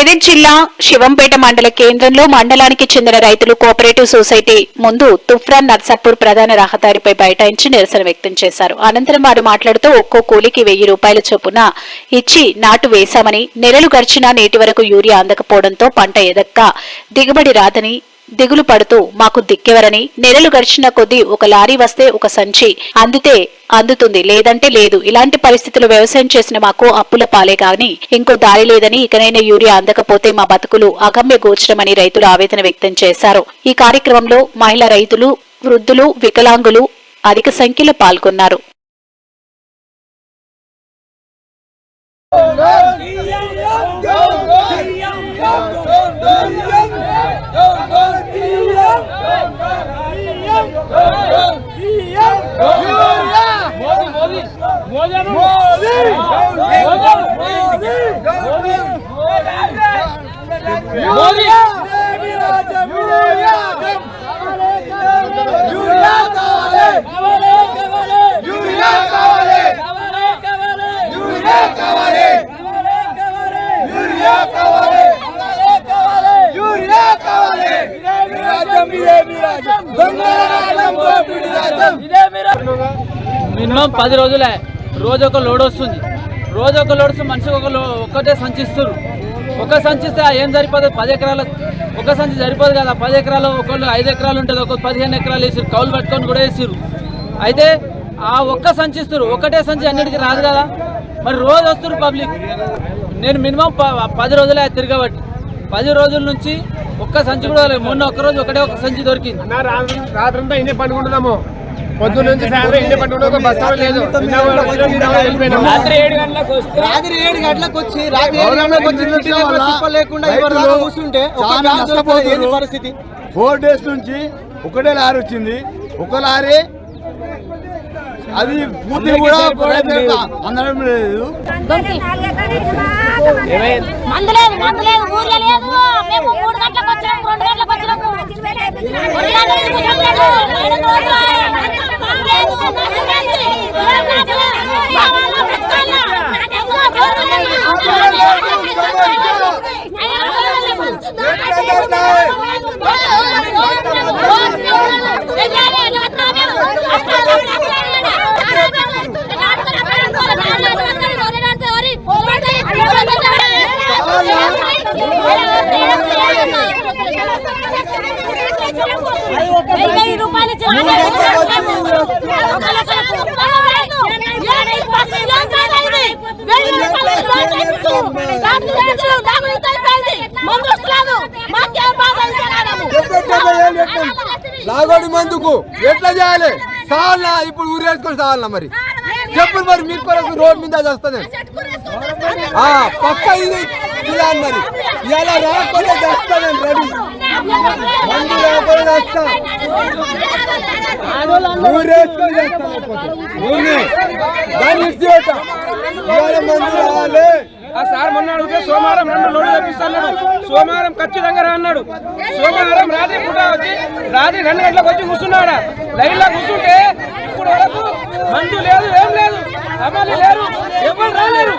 మెదక్ జిల్లా శివంపేట మండల కేంద్రంలో మండలానికి చెందిన రైతులు కోఆపరేటివ్ సొసైటీ ముందు తుఫ్రాన్ నర్సాపూర్ ప్రధాన రహదారిపై బైఠాయించి నిరసన వ్యక్తం చేశారు. అనంతరం వారు మాట్లాడుతూ ఒక్కో కూలీకి 1000 రూపాయల చొప్పున ఇచ్చి నాటు వేశామని, నెలలు గడిచినా నేటి వరకు యూరియా అందకపోవడంతో పంట ఎదక్క దిగుబడి రాదని దిగులు పడుతూ మాకు దిక్కెవరని, నెలలు గడిచిన కొద్దీ ఒక లారీ వస్తే ఒక సంచి అందితే అందుతుంది, లేదంటే లేదు. ఇలాంటి పరిస్థితులు వ్యవసాయం చేసిన మాకు అప్పుల పాలే గాని ఇంకో దారి లేదని, ఇకనైనా యూరియా అందకపోతే మా బతుకులు అగమ్య గోచరమని రైతులు ఆవేదన వ్యక్తం చేశారు. ఈ కార్యక్రమంలో మహిళా రైతులు, వృద్ధులు, వికలాంగులు అధిక సంఖ్యలో పాల్గొన్నారు. మినిమం 10 రోజులే, రోజొక లోడ్ వస్తుంది. రోజొక లోడ్ వస్తుంది, మనిషికి ఒక్కటే సంచిస్తారు. ఒక సంచిస్తే ఏం సరిపోతుంది? 10 ఎకరాలకు ఒక సంచి సరిపోదు కదా. 10 ఎకరాలు ఒకళ్ళు 5 ఎకరాలు ఉంటుంది, ఒక 15 ఎకరాలు వేసారు, కౌలు పట్టుకొని కూడా వేసారు. అయితే ఆ ఒక్క సంచిస్తారు, ఒకటే సంచి అన్నిటికీ రాదు కదా. మరి రోజు వస్తారు పబ్లిక్. నేను మినిమం 10 రోజులే తిరగబట్టి 10 రోజుల నుంచి ఒక్క సంచి కూడా మొన్న ఒక్కరోజు ఒక సంచి దొరికింది. రాత్రంతా ఇండే పండుకుంటున్నాము, పొద్దున్న నుంచి సాయంత్రం ఇండే పండుకుంటే బస్సు లేదు. రాత్రి 7 గంటలకు వచ్చి లేకుండా కూర్చుంటే పరిస్థితి 4 days నుంచి ఒకటే లారీ వచ్చింది. ఒక లారీ అది పూర్తి కూడా అందడం లేదు. మేము 3 గంటలకు వచ్చాము, 2 గంటలకు వచ్చాము. లాగోడి మందుకు ఎట్లా చేయాలి? సాల్నా ఇప్పుడు ఊరేసుకొని సాల్నా? మరి చెప్పులు మరి మీరు కొరకు రోడ్ మీద చేస్తాను పక్క ఇది ఇలా మరి ఇలా రాకపోతే చేస్తానండి. రెడీ మందు రాకపోతే చేస్తా, ఊరేసుకొని చేస్తాను. మందు రావాలి. ఆ సార్ మొన్న అడిగితే సోమవారం 2 లోడ్లు తెప్పిస్తాడు. సోమవారం ఖచ్చితంగా రా అన్నాడు. సోమవారం రాత్రి పూట వచ్చి రాత్రి 2 గంటలకు వచ్చి కూర్చున్నాడు. లైన్ లో కూర్చుంటే ఇప్పుడు వరకు మందు లేదు, ఏం లేదు, అమలు లేరు, ఎవరు రాలేరు.